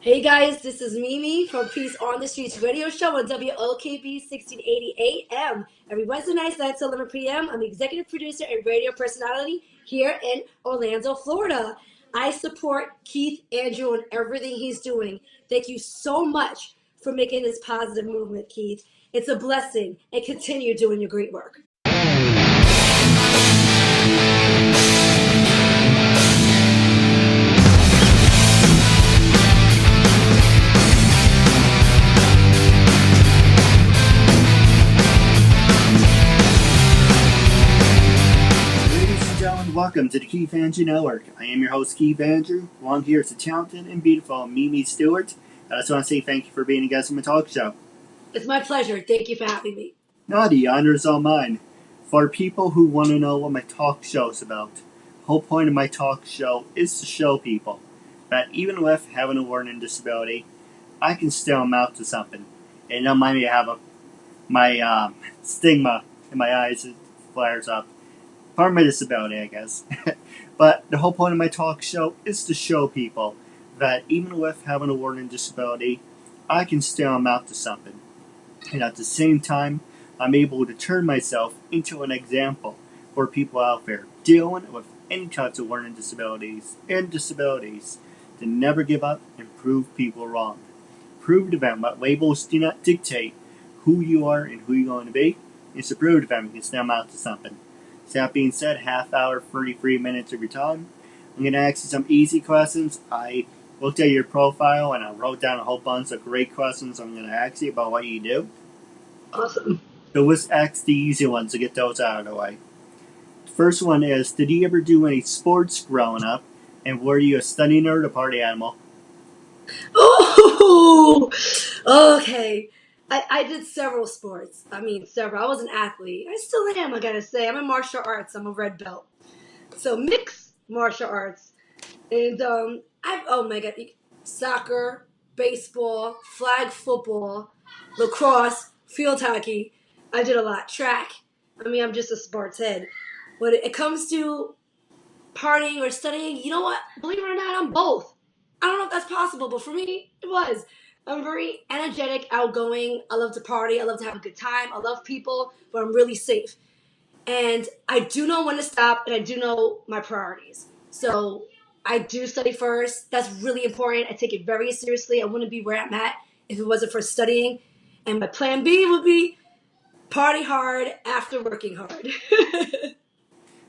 Hey guys, this is Mimi from Peace on the Streets radio show on WOKB 1680 AM. Every Wednesday night, 9 to 11 p.m. I'm the executive producer and radio personality here in Orlando, Florida. I support Keith Andrew and everything he's doing. Thank you so much for making this positive movement, Keith. It's a blessing, and continue doing your great work. Ladies and gentlemen, welcome to the KeithAndrewNetwork. I am your host, Keith Andrew. Along here is the talented and beautiful Mimi Steward. I just want to say thank you for being a guest on my talk show. It's my pleasure. Thank you for having me. No, the honor is all mine. For people who want to know what my talk show is about, the whole point of my talk show is to show people that even with having a learning disability, I can still amount to something. And don't mind me, I have my stigma in my eyes, it flares up. Part of my disability, I guess. But the whole point of my talk show is to show people that even with having a learning disability, I can still amount to something. And at the same time, I'm able to turn myself into an example for people out there dealing with any types of learning disabilities and disabilities to never give up and prove people wrong. Prove to them that labels do not dictate who you are and who you're going to be. It's to prove to them you can still amount to something. So that being said, half hour, 33 minutes of your time. I'm going to ask you some easy questions. I looked at your profile and I wrote down a whole bunch of great questions I'm going to ask you about what you do. Awesome. So let's ask the easy ones to get those out of the way. The first one is, did you ever do any sports growing up? And were you a study nerd or party animal? Oh, okay. I did several sports. I mean, several. I was an athlete. I still am, I gotta say. I'm in martial arts. I'm a red belt. So mixed martial arts. And oh my God, soccer, baseball, flag football, lacrosse, field hockey. I did a lot. Track. I mean, I'm just a sports head. When it comes to partying or studying, you know what? Believe it or not, I'm both. I don't know if that's possible, but for me, it was. I'm very energetic, outgoing. I love to party. I love to have a good time. I love people, but I'm really safe. And I do know when to stop, and I do know my priorities. So I do study first. That's really important. I take it very seriously. I wouldn't be where I'm at if it wasn't for studying. And my plan B would be party hard after working hard.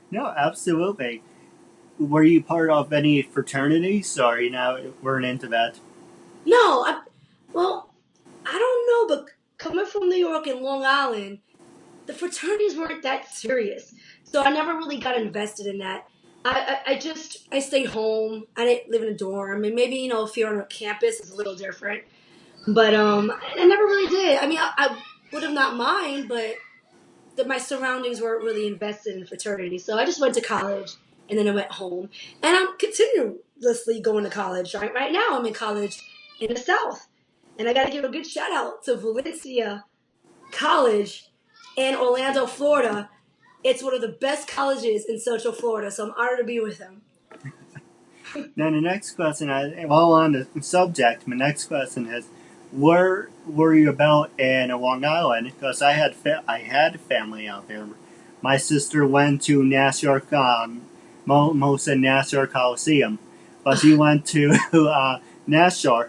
No, absolutely. Were you part of any fraternities or weren't into that? No, well, I don't know, but coming from New York and Long Island, the fraternities weren't that serious. So I never really got invested in that. I stayed home. I didn't live in a dorm. And maybe, if you're on a campus, it's a little different. But I never really did. I mean, I would have not mind, but my surroundings weren't really invested in fraternity. So I just went to college and then I went home. And I'm continuously going to college. Right now, I'm in college in the South. And I got to give a good shout out to Valencia College in Orlando, Florida. It's one of the best colleges in Central Florida, so I'm honored to be with them. Now the next question, while on the subject, my next question is, where were you about in Long Island? Because I had family out there. My sister went to Nassau, most in Nassau Coliseum, but she went to Nassau.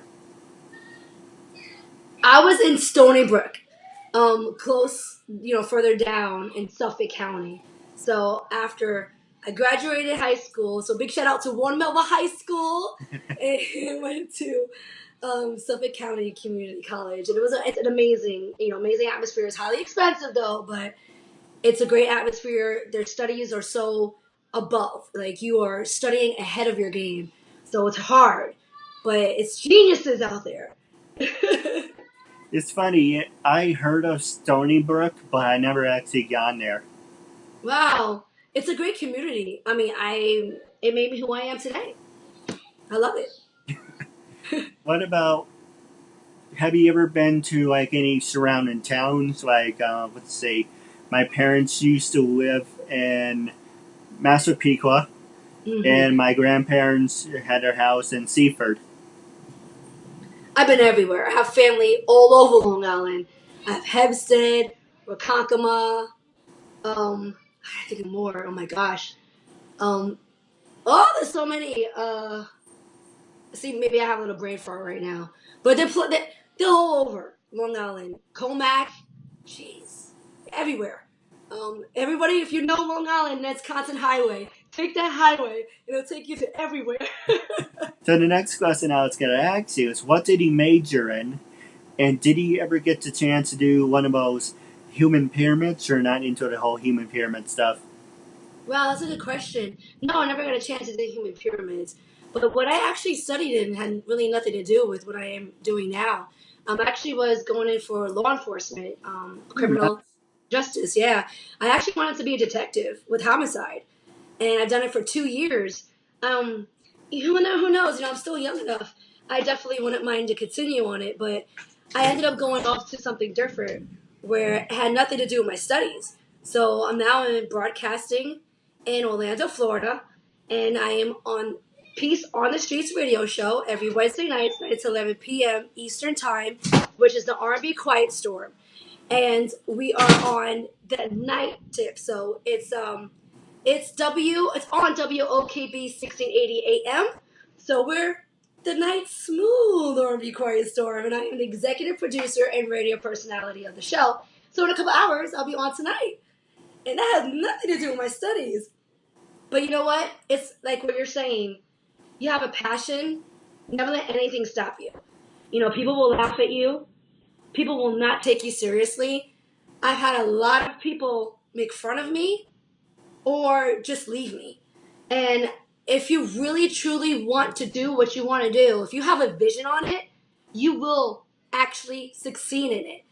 I was in Stony Brook, close, further down in Suffolk County. So after I graduated high school, so big shout out to Warren Melva High School, and went to Suffolk County Community College, and it's an amazing, amazing atmosphere. It's highly expensive though, but it's a great atmosphere. Their studies are so above, like you are studying ahead of your game, so it's hard, but it's geniuses out there. It's funny, I heard of Stony Brook, but I never actually gone there. Wow, it's a great community. I mean, it made me who I am today. I love it. What about, have you ever been to like any surrounding towns? Like, let's see, my parents used to live in Massapequa, Hmm. and my grandparents had their house in Seaford. I've been everywhere. I have family all over Long Island. I have Hempstead, Ronkonkoma. I think of more. Oh my gosh. Um, oh, there's so many. See, maybe I have a little brain fart right now, but they're all over Long Island, Comac, jeez, everywhere. Everybody, if you know Long Island, that's Constant Highway. Take that highway, it'll take you to everywhere. So the next question I was going to ask you is, what did he major in? And did he ever get the chance to do one of those human pyramids, or not into the whole human pyramid stuff? Wow, that's a good question. No, I never got a chance to do human pyramids. But what I actually studied in had really nothing to do with what I am doing now. I actually was going in for law enforcement, Nice. criminal justice. Yeah, I actually wanted to be a detective with homicide, and I've done it for 2 years. Um, who knows? I'm still young enough. I definitely wouldn't mind to continue on it, but I ended up going off to something different where it had nothing to do with my studies. So I'm now in broadcasting in Orlando, Florida, and I am on Peace on the Streets radio show every Wednesday night at 11 p.m. Eastern Time, which is the R&B Quiet Storm, and we are on the night tip. So it's on WOKB 1680 AM. So we're the night smooth R&B Quiet Storm, and I am the executive producer and radio personality of the show. So in a couple hours, I'll be on tonight, and that has nothing to do with my studies. But you know what? It's like what you're saying. You have a passion. Never let anything stop you. People will laugh at you. People will not take you seriously. I've had a lot of people make fun of me or just leave me. And if you really truly want to do what you want to do, if you have a vision on it, you will actually succeed in it.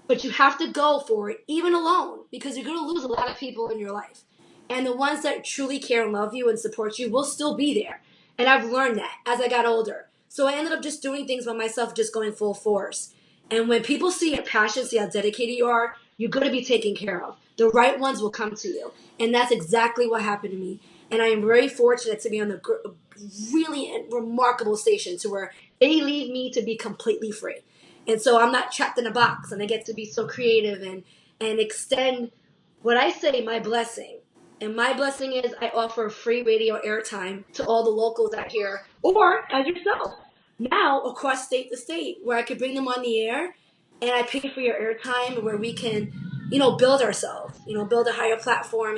But you have to go for it, even alone, because you're going to lose a lot of people in your life. And the ones that truly care and love you and support you will still be there. And I've learned that as I got older. So I ended up just doing things by myself, just going full force. And when people see your passion, see how dedicated you are, you're going to be taken care of. The right ones will come to you. And that's exactly what happened to me. And I am very fortunate to be on the really remarkable station to where they leave me to be completely free. And so I'm not trapped in a box, and I get to be so creative and extend what I say my blessing. And my blessing is I offer free radio airtime to all the locals out here, or as yourself, now across state to state, where I could bring them on the air, and I pay for your airtime, where we can, build ourselves, build a higher platform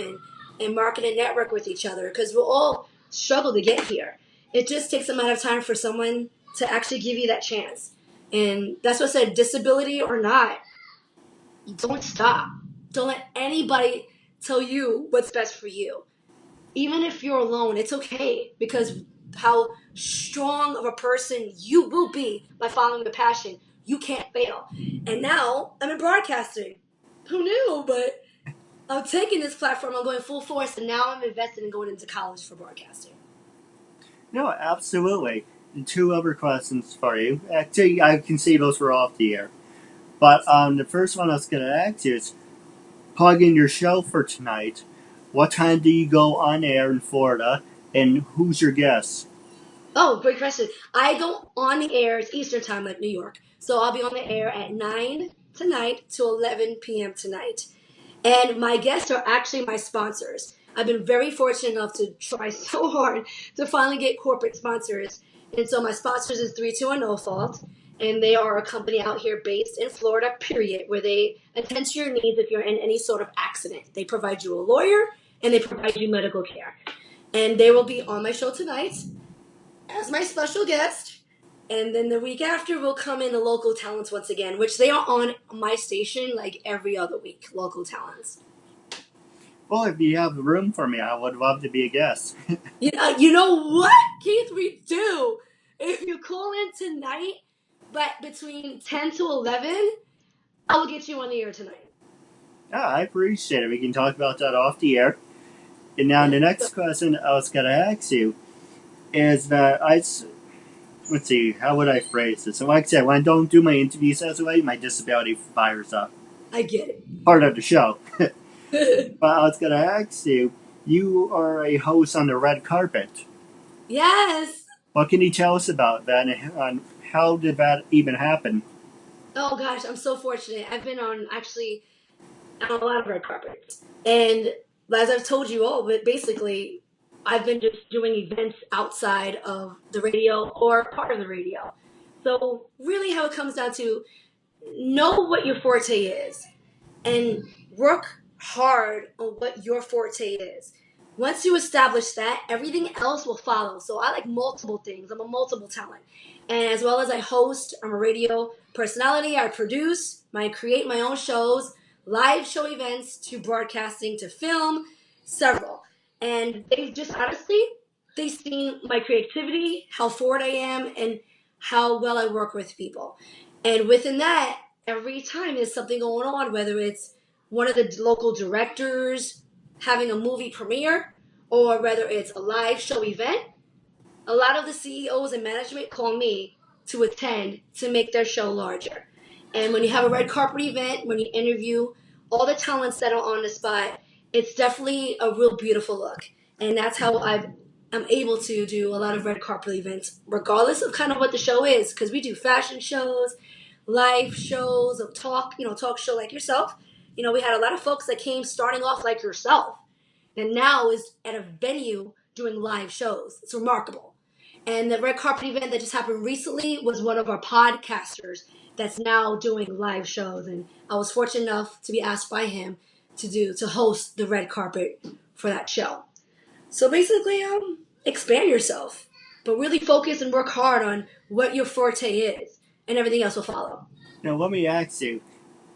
and market and network with each other, because we'll all struggle to get here. It just takes a amount of time for someone to actually give you that chance. And that's what I said, disability or not, don't stop. Don't let anybody tell you what's best for you. Even if you're alone, it's okay, because how strong of a person you will be by following the passion, you can't fail. And now I'm in broadcasting. Who knew? But I'm taking this platform, I'm going full force, and now I'm invested in going into college for broadcasting. No, absolutely. And two other questions for you. Actually, I can see those were off the air. But the first one I was going to ask you is, plug in your show for tonight. What time do you go on air in Florida, and who's your guest? Oh, great question. I go on the air, it's Eastern time like New York. So I'll be on the air at 9 tonight to 11 p.m. tonight. And my guests are actually my sponsors. I've been very fortunate enough to try so hard to finally get corporate sponsors. And so my sponsors is 321 No Fault. And they are a company out here based in Florida, period, where they attend to your needs if you're in any sort of accident. They provide you a lawyer and they provide you medical care. And they will be on my show tonight as my special guest. And then the week after, we'll come in the local talents once again, which they are on my station like every other week, local talents. Well, if you have room for me, I would love to be a guest. You know what, Keith? We do. If you call in tonight, but between 10 to 11, I will get you on the air tonight. I appreciate it. We can talk about that off the air. And now Yeah. the next question I was going to ask you is that let's see, how would I phrase this? So like I said, when I don't do my interviews as well, my disability fires up. I get Part of the show. it. But I was going to ask you, you are a host on the red carpet. Yes. What can you tell us about that, and how did that even happen? Oh gosh, I'm so fortunate. I've been on a lot of red carpets. And as I've told you all, but basically, I've been just doing events outside of the radio or part of the radio. So, really, how it comes down to know what your forte is and work hard on what your forte is. Once you establish that, everything else will follow. So I like multiple things. I'm a multiple talent. And as well as I host, I'm a radio personality. I produce, I create my own shows, live show events to broadcasting to film, several. And they've just honestly, they've seen my creativity, how forward I am, and how well I work with people. And within that, every time there's something going on, whether it's one of the local directors having a movie premiere or whether it's a live show event, a lot of the CEOs and management call me to attend to make their show larger. And when you have a red carpet event, when you interview all the talents that are on the spot, it's definitely a real beautiful look. And that's how I'm able to do a lot of red carpet events, regardless of kind of what the show is, because we do fashion shows, live shows of talk, talk show like yourself. We had a lot of folks that came starting off like yourself and now is at a venue doing live shows. It's remarkable. And the red carpet event that just happened recently was one of our podcasters that's now doing live shows. And I was fortunate enough to be asked by him to host the red carpet for that show. So basically, expand yourself, but really focus and work hard on what your forte is, and everything else will follow. Now, let me ask you.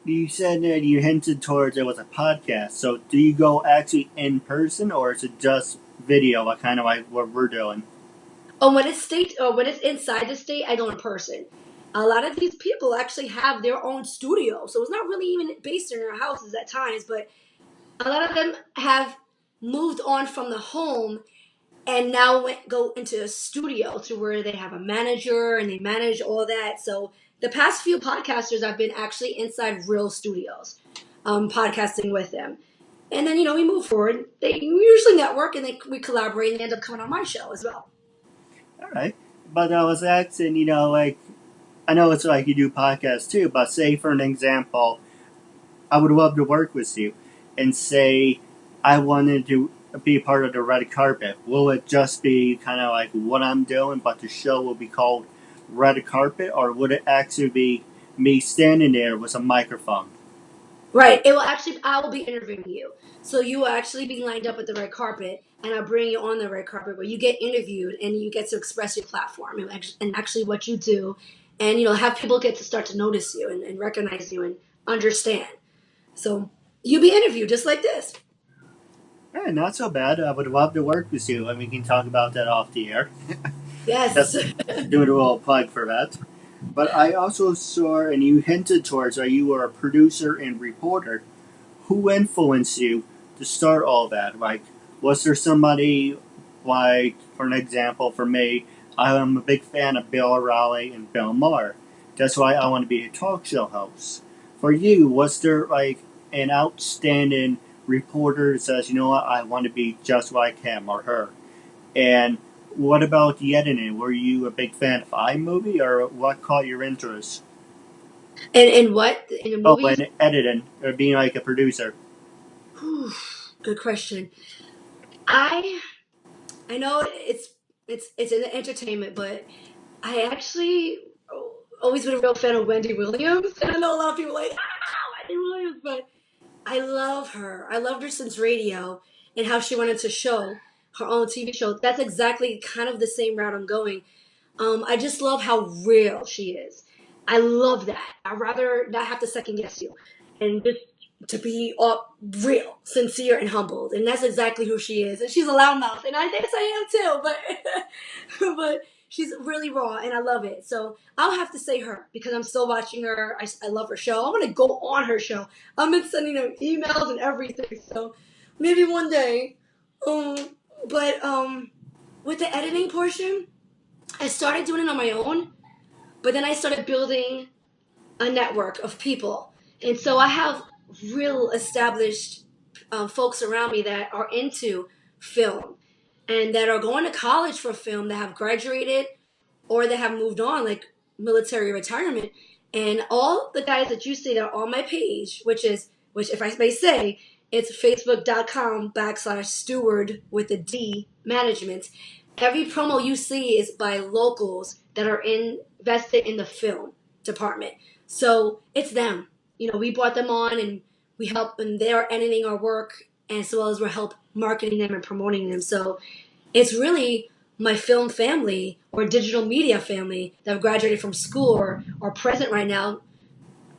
You said that you hinted towards it was a podcast. So, do you go actually in person, or is it just video, like kind of like what we're doing? Oh, when it's inside the state, I go in person. A lot of these people actually have their own studio, so it's not really even based in their houses at times. But a lot of them have moved on from the home and now go into a studio to where they have a manager and they manage all that. So the past few podcasters I've been actually inside real studios, podcasting with them. And then we move forward. They usually network and we collaborate and they end up coming on my show as well. All right. But I was asking, like, I know it's like you do podcasts too, but say for an example, I would love to work with you and say I wanted to be part of the red carpet. Will it just be kind of like what I'm doing, but the show will be called Red Carpet, or would it actually be me standing there with a microphone? Right. I will be interviewing you. So you will actually be lined up at the red carpet, and I'll bring you on the red carpet where you get interviewed and you get to express your platform and actually what you do. And, have people get to start to notice you and recognize you and understand. So you be interviewed just like this. Eh, not so bad. I would love to work with you, and we can talk about that off the air. Yes. Just doing a little plug for that. But I also saw, and you hinted towards, that you were a producer and reporter. Who influenced you to start all that? Like, was there somebody, like, for an example, for me, I am a big fan of Bill O'Reilly and Bill Maher. That's why I want to be a talk show host. For you, was there, like, an outstanding reporter that says, you know what, I want to be just like him or her? And what about the editing? Were you a big fan of iMovie, or what caught your interest? And what in the Oh, movies? and editing, or being like a producer. Whew, good question. I I know it's in the entertainment, but I actually always been a real fan of Wendy Williams. And I know a lot of people are like, Wendy Williams, but I love her. I loved her since radio and how she wanted to show her own TV show. That's exactly kind of the same route I'm going. I just love how real she is. I love that. I'd rather not have to second guess you and just to be all real, sincere, and humbled. And that's exactly who she is. And she's a loudmouth, and I guess I am too, but but she's really raw, and I love it. So I'll have to say her because I'm still watching her. I love her show. I want to go on her show. I've been sending her emails and everything. So maybe one day. Um, but with the editing portion, I started doing it on my own, but then I started building a network of people. And so I have real established folks around me that are into film. and that are going to college for film that have graduated or that have moved on, like military retirement. And all the guys that you see that are on my page, which if I may say, it's facebook.com/steward with a D management. Every promo you see is by locals that are invested in the film department. So it's them. We brought them on and we help, and they're editing our work as well as we're help marketing them and promoting them. So it's really my film family or digital media family that have graduated from school or are present right now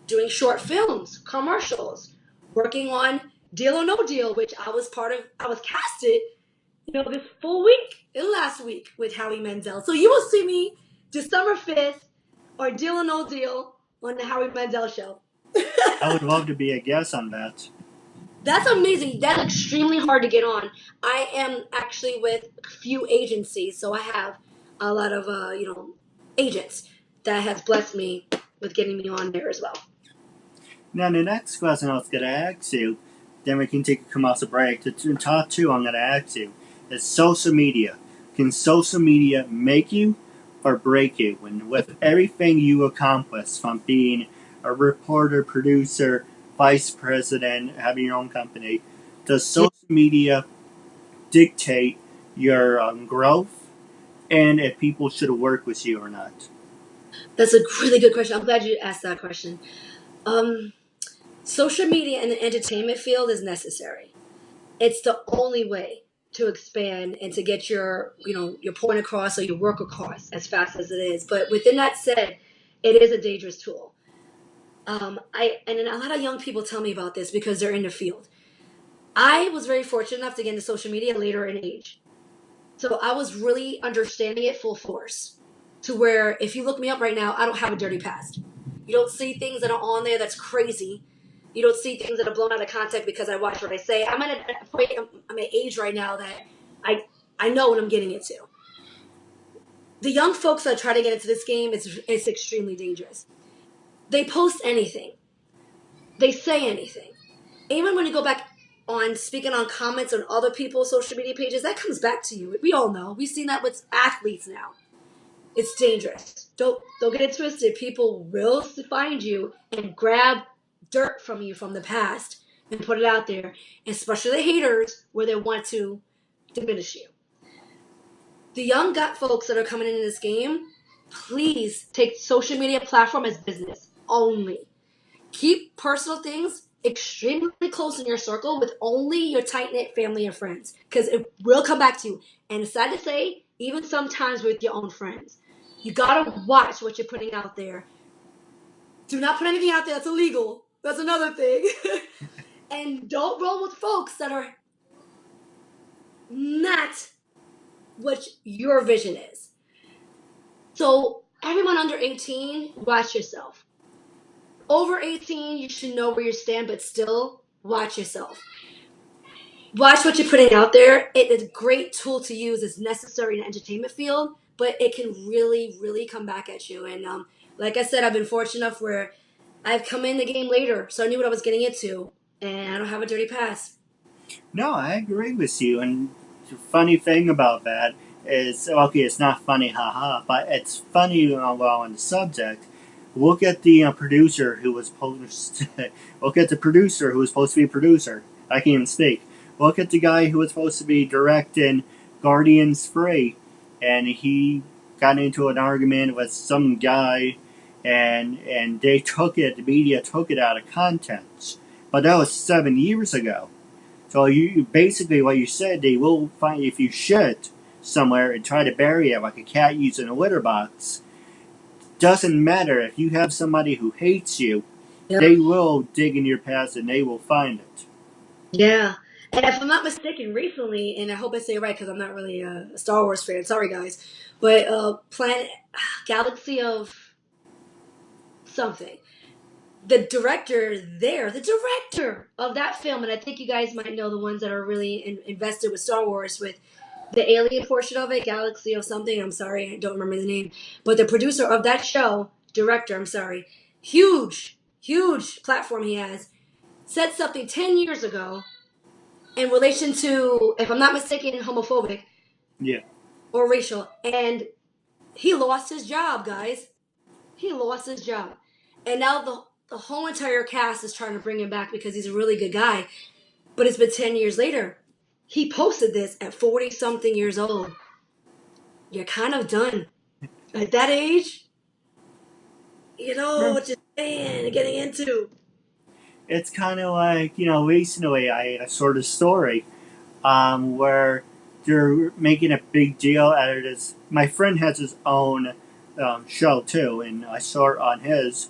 doing short films, commercials, working on Deal or No Deal, which I was casted, this full week and last week with Howie Mandel. So you will see me December 5th or Deal or No Deal on the Howie Mandel show. I would love to be a guest on that. That's amazing. That's extremely hard to get on. I am actually with a few agencies, so I have a lot of agents that has blessed me with getting me on there as well. Now, the next question I was going to ask you, then we can take a commercial break. The top two I'm going to ask you is social media. Can social media make you or break you? And with everything you accomplish, from being a reporter, producer, vice president, having your own company, does social media dictate your growth and if people should work with you or not? That's a really good question. I'm glad you asked that question. Social media in the entertainment field is necessary. It's the only way to expand and to get your point across or your work across as fast as it is. But within that said, it is a dangerous tool. And a lot of young people tell me about this because they're in the field. I was very fortunate enough to get into social media later in age. So I was really understanding it full force to where if you look me up right now, I don't have a dirty past. You don't see things that are on there that's crazy. You don't see things that are blown out of context because I watch what I say. I'm at an age right now that I know what I'm getting into. The young folks that try to get into this game, it's extremely dangerous. They post anything. They say anything. Even when you go back on speaking on comments on other people's social media pages, that comes back to you. We all know. We've seen that with athletes now. It's dangerous. Don't get it twisted. People will find you and grab dirt from you from the past and put it out there, especially the haters where they want to diminish you. The young gut folks that are coming into this game, please take social media platform as business only. Keep personal things extremely close in your circle with only your tight-knit family and friends, because it will come back to you. And it's sad to say, even sometimes with your own friends. You gotta watch what you're putting out there. Do not put anything out there that's illegal. That's another thing. And don't roll with folks that are not what your vision is. So everyone under 18, watch yourself. Over 18, you should know where you stand, but still watch yourself. Watch what you're putting out there. It is a great tool to use. It's necessary in the entertainment field, but it can really, really come back at you. And like I said, I've been fortunate enough where I've come in the game later, so I knew what I was getting into, and I don't have a dirty past. No, I agree with you. And the funny thing about that is, okay, it's not funny, haha, but it's funny while on the subject. Look at the producer who was supposed. Look at the producer who was supposed to be a producer. I can't even speak. Look at the guy who was supposed to be directing Guardians 3, and he got into an argument with some guy, and they took it. The media took it out of context. But that was 7 years ago. So you basically what you said, they will find if you shit somewhere and try to bury it like a cat using a litter box. Doesn't matter if you have somebody who hates you, Yep. they will dig in your past and they will find it. Yeah. And if I'm not mistaken, recently, and I hope I say it right because I'm not really a Star Wars fan, sorry guys, but Galaxy of something. The director of that film, and I think you guys might know the ones that are really invested with Star Wars, with the alien portion of it, Galaxy of something, I'm sorry, I don't remember the name, but the producer of that show, huge platform he has, said something 10 years ago in relation to, if I'm not mistaken, homophobic, Yeah. or racial, and he lost his job, guys. He lost his job, and now the whole entire cast is trying to bring him back because he's a really good guy. But it's been 10 years later. He posted this at 40 something years old. You're kind of done at that age. You know Yeah. what you're saying, getting into. It's kind of like, recently I had a sort of story where they're making a big deal out of this. My friend has his own show too, and I saw it on his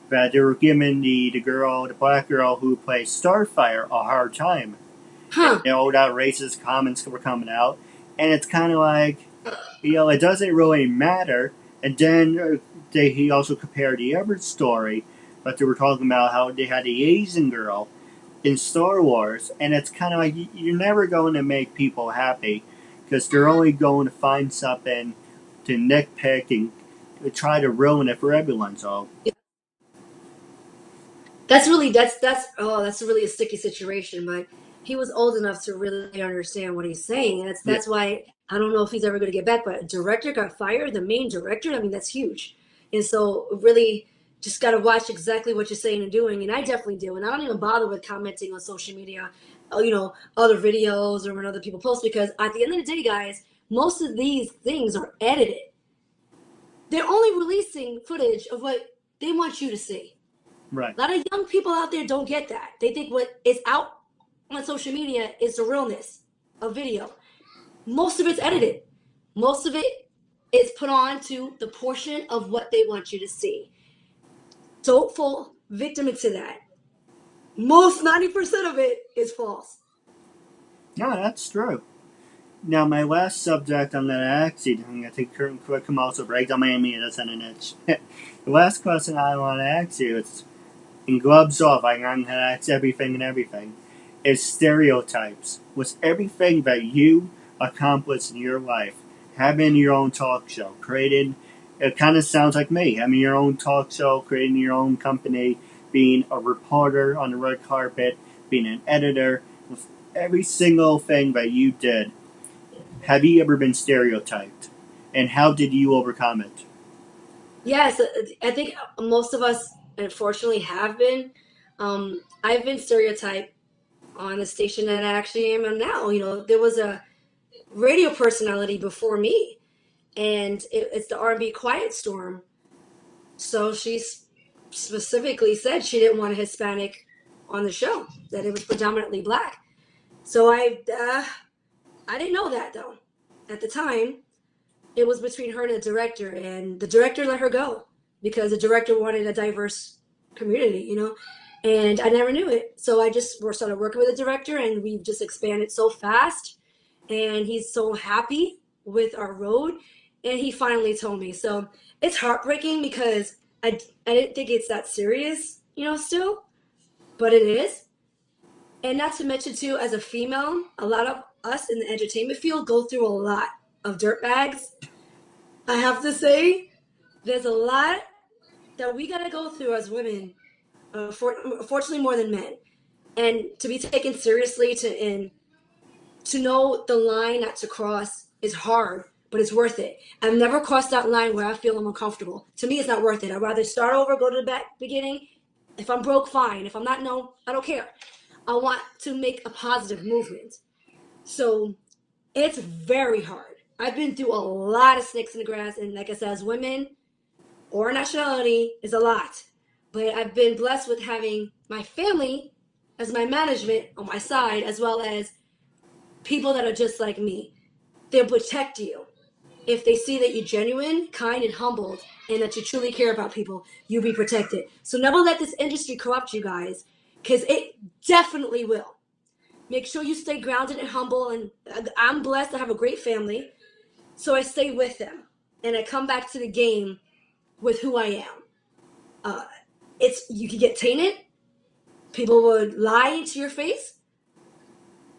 that they were giving the black girl who plays Starfire a hard time. And Huh. all that racist comments were coming out, and it's kind of like, it doesn't really matter. And then he also compared the other story, but they were talking about how they had the Asian girl in Star Wars, and it's kind of like you're never going to make people happy because they're only going to find something to nitpick and try to ruin it for everyone. So, That's really a sticky situation, but he was old enough to really understand what he's saying. yeah, That's why I don't know if he's ever going to get back. But a director got fired, the main director. I mean, that's huge. And so really just got to watch exactly what you're saying and doing. And I definitely do. And I don't even bother with commenting on social media, other videos or when other people post, because at the end of the day, guys, most of these things are edited. They're only releasing footage of what they want you to see. right. A lot of young people out there don't get that. They think what is out on social media is the realness of video. Most of it's edited. Most of it is put on to the portion of what they want you to see. Don't fall victim into that. Most 90% of it is false. No, that's true. Now, my last subject I'm going to ask you, I'm going to take a quick commercial break. Don't mind me, that's an itch. The last question I want to ask you is, in gloves off, I'm going to ask everything and everything, is stereotypes. Was everything that you accomplished in your life, having your own talk show, created, it kind of sounds like me, having your own talk show, creating your own company, being a reporter on the red carpet, being an editor, with every single thing that you did, have you ever been stereotyped? And how did you overcome it? Yes, I think most of us, unfortunately, have been. I've been stereotyped on the station that I actually am on now. There was a radio personality before me, and it's the R&B Quiet Storm. So specifically said she didn't want a Hispanic on the show; that it was predominantly black. So I didn't know that though. At the time, it was between her and the director, and the director let her go because the director wanted a diverse community. And I never knew it. So I just started working with the director, and we've just expanded so fast. And he's so happy with our road, and he finally told me. So it's heartbreaking because I didn't think it's that serious, still, but it is. And not to mention too, as a female, a lot of us in the entertainment field go through a lot of dirt bags. I have to say, there's a lot that we gotta go through as women, unfortunately more than men. And to be taken seriously, and to know the line not to cross is hard, but it's worth it. I've never crossed that line where I feel I'm uncomfortable. To me, it's not worth it. I'd rather start over, go to the beginning. If I'm broke, fine. If I'm not, no, I don't care. I want to make a positive movement. So it's very hard. I've been through a lot of snakes in the grass, and like I said, as women or nationality is a lot. But I've been blessed with having my family as my management on my side, as well as people that are just like me. They'll protect you. If they see that you're genuine, kind, and humbled, and that you truly care about people, you'll be protected. So never let this industry corrupt you guys, because it definitely will. Make sure you stay grounded and humble. And I'm blessed to have a great family, so I stay with them, and I come back to the game with who I am. Uh, it's You can get tainted. People would lie to your face,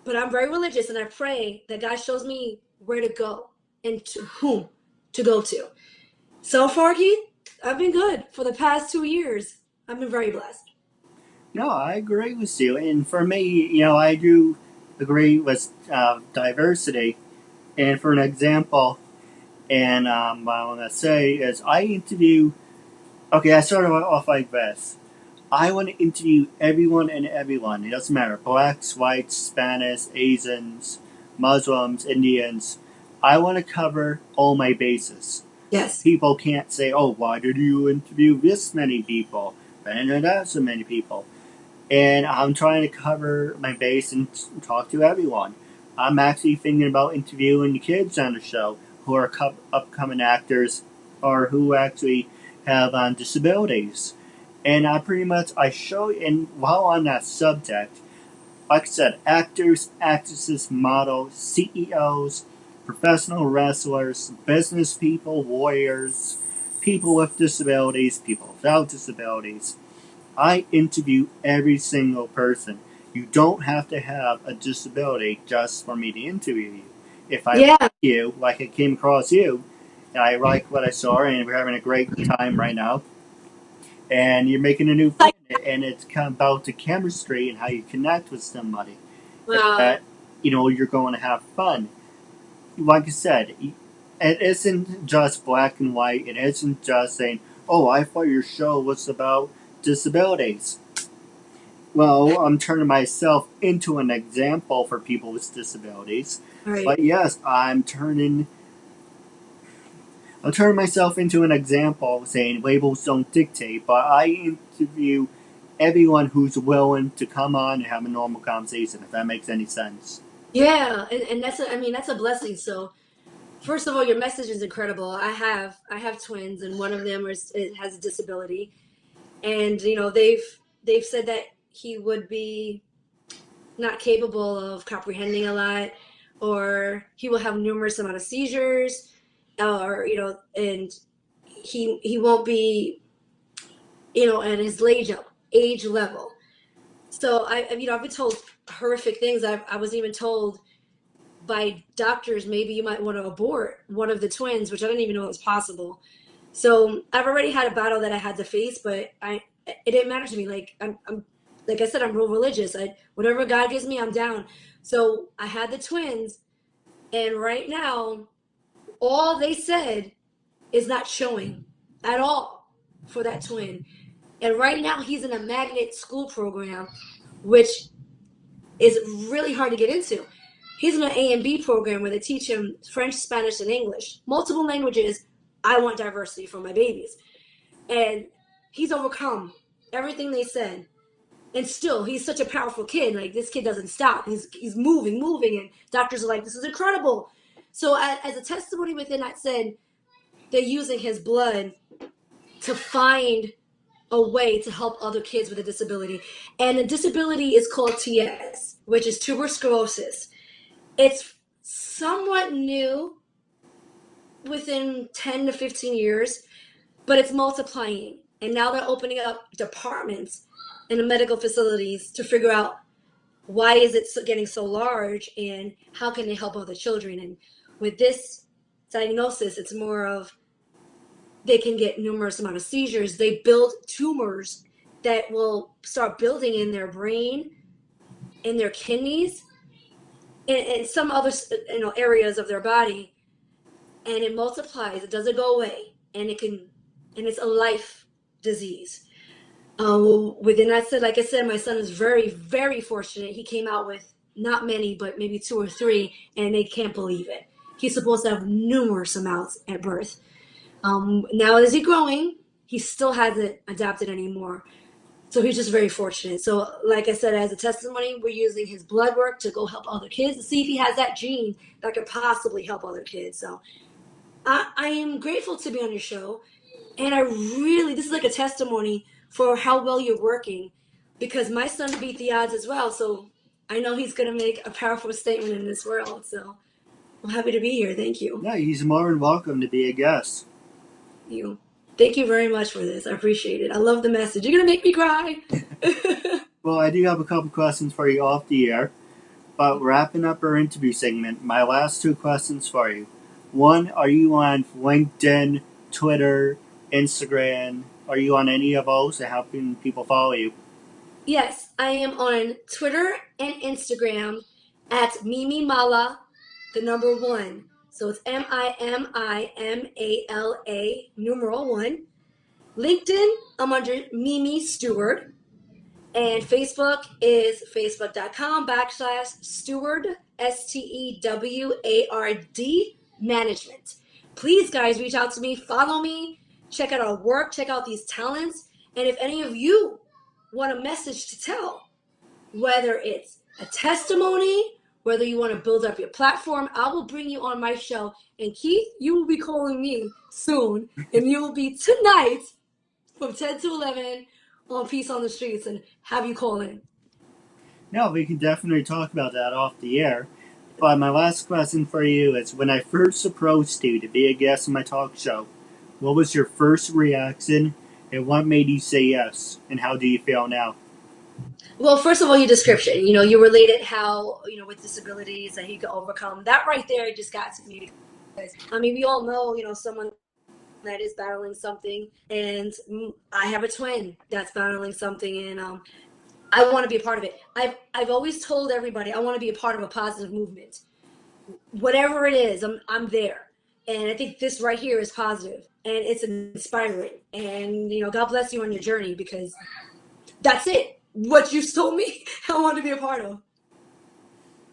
but I'm very religious, and I pray that God shows me where to go and to whom to go to. So far, Keith, I've been good for the past 2 years. I've been very blessed. No, I agree with you. And for me, I do agree with diversity. And for an example, and what I want to say is I interview. Okay, I started off like this. I want to interview everyone and everyone. It doesn't matter. Blacks, whites, Spanish, Asians, Muslims, Indians. I want to cover all my bases. Yes. People can't say, oh, why did you interview this many people? And not so many people. And I'm trying to cover my base and talk to everyone. I'm actually thinking about interviewing the kids on the show who are upcoming actors or who actually have disabilities. And I show, and while on that subject, like I said, actors, actresses, models, CEOs, professional wrestlers, business people, lawyers, people with disabilities, people without disabilities. I interview every single person. You don't have to have a disability just for me to interview you. If I like Yeah. you, like I came across you, and I like what I saw, and we're having a great time right now, and you're making a new friend, and it's kind of about the chemistry and how you connect with somebody, that Wow. you're going to have fun. Like I said, it isn't just black and white. It isn't just saying, "Oh, I thought your show was about disabilities." Well, I'm turning myself into an example for people with disabilities. All right. But yes, I'm turning myself into an example, saying labels don't dictate. But I interview everyone who's willing to come on and have a normal conversation. If that makes any sense. Yeah, and I mean, that's a blessing. So, first of all, your message is incredible. I have twins, and one of them has a disability, and they've said that he would be not capable of comprehending a lot, or he will have numerous amount of seizures, or and he won't be at his age level. So I've been told horrific things. I was even told by doctors maybe you might want to abort one of the twins, which I didn't even know was possible. So I've already had a battle that I had to face, but it didn't matter to me. Like I'm like I said, I'm real religious. Whatever God gives me, I'm down. So I had the twins, and right now, all they said is not showing at all for that twin. And right now, he's in a magnet school program, which is really hard to get into. He's in an A and B program where they teach him French, Spanish, and English, multiple languages. I want diversity for my babies. And he's overcome everything they said. And still, he's such a powerful kid. Like, this kid doesn't stop. He's moving, and doctors are like, this is incredible. So, as a testimony within that said, they're using his blood to find a way to help other kids with a disability. And the disability is called TS, which is tuberous sclerosis. It's somewhat new within 10 to 15 years, but it's multiplying. And now they're opening up departments in the medical facilities to figure out why is it getting so large and how can they help other children. And with this diagnosis, it's more of they can get numerous amount of seizures. They build tumors that will start building in their brain, in their kidneys, and some other areas of their body, and it multiplies. It doesn't go away, and it's a life disease. Within that said, like I said, my son is very, very fortunate. He came out with not many, but maybe two or three, and they can't believe it. He's supposed to have numerous amounts at birth. Now, as he's growing, he still hasn't adapted anymore. So he's just very fortunate. So, like I said, as a testimony, we're using his blood work to go help other kids to see if he has that gene that could possibly help other kids. So I am grateful to be on your show. And this is like a testimony for how well you're working because my son beat the odds as well. So I know he's going to make a powerful statement in this world. So I'm happy to be here. Thank you. Yeah, he's more than welcome to be a guest. You. Thank you very much for this. I appreciate it. I love the message. You're going to make me cry. Well, I do have a couple questions for you off the air. But wrapping up our interview segment, my last two questions for you. One, are you on LinkedIn, Twitter, Instagram? Are you on any of those? And how can people follow you? Yes, I am on Twitter and Instagram at Mimi Mala the number 1. So it's MIMIMALA, numeral 1. LinkedIn, I'm under Mimi Steward. And Facebook is facebook.com/Steward, STEWARD management. Please, guys, reach out to me, follow me, check out our work, check out these talents. And if any of you want a message to tell, whether it's a testimony, whether you want to build up your platform, I will bring you on my show. And Keith, you will be calling me soon, and you will be tonight from 10 to 11 on Peace on the Streets, and have you call in. No, we can definitely talk about that off the air. But my last question for you is, when I first approached you to be a guest on my talk show, what was your first reaction, and what made you say yes, and how do you feel now? Well, first of all, your description, you related how, with disabilities that you can overcome. That right there just got to me. Because, we all know, someone that is battling something, and I have a twin that's battling something, and I want to be a part of it. I've always told everybody I want to be a part of a positive movement. Whatever it is, I'm there. And I think this right here is positive, and it's inspiring. And, God bless you on your journey, because that's it. What you told me, I want to be a part of.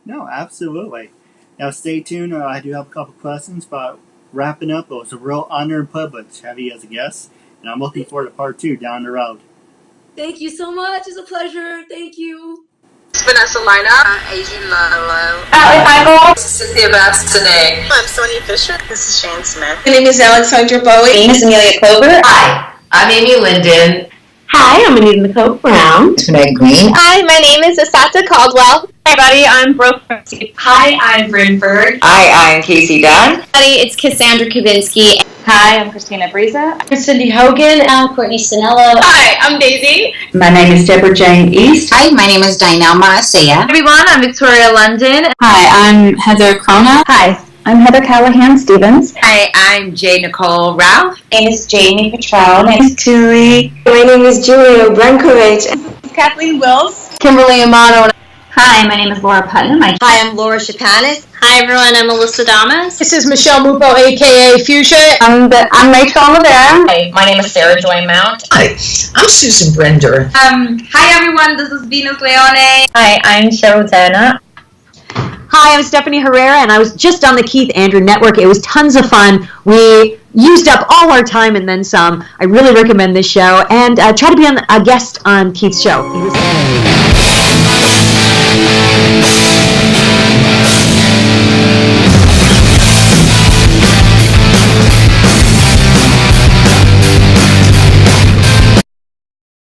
No, absolutely. Now stay tuned. I do have a couple questions, but wrapping up, it was a real honor and privilege to have you as a guest, and I'm looking forward to part 2 down the road. Thank you so much. It's a pleasure. Thank you. Vanessa Lina. Adrian Lalo. Allie Michael. This is Cynthia Bastinet. I'm Sonia Fisher. This is Shane Smith. My name is Alexandra Bowie. My name is Amelia Clover. Hi, I'm Amy Linden. Hi, I'm Anita Nicole Brown. Tonight Green. Hi, my name is Asata Caldwell. Hi, everybody. I'm Brooke. Hi, I'm Bryn Berg. Hi, I'm Casey Dunn. Hi, it's Cassandra Kavinsky. Hi, I'm Christina Briza. I'm Cindy Hogan. Courtney Sinello. Hi, I'm Daisy. My name is Deborah Jane East. Hi, my name is Dinah Marcia. Everyone, I'm Victoria London. Hi, I'm Heather Krona. Hi, I'm Heather Callahan Stevens. Hi, I'm Jay Nicole Ralph. My name is Jamie Petrone. My name is Julie. My name is Julia Brankovich. Kathleen Wills. Kimberly Amato. Hi, my name is Laura Putnam. Hi, I'm Laura Chapanis. Hi, everyone. I'm Melissa Damas. This is Michelle Mupo, a.k.a. Fuchsia. I'm Rachel Olivera. Hi, my name is Sarah Joy Mount. Hi, I'm Susan Brender. Hi, everyone. This is Venus Leone. Hi, I'm Cheryl Dana. Hi, I'm Stephanie Herrera, and I was just on the Keith Andrew Network. It was tons of fun. We used up all our time and then some. I really recommend this show, and try to be a guest on Keith's show.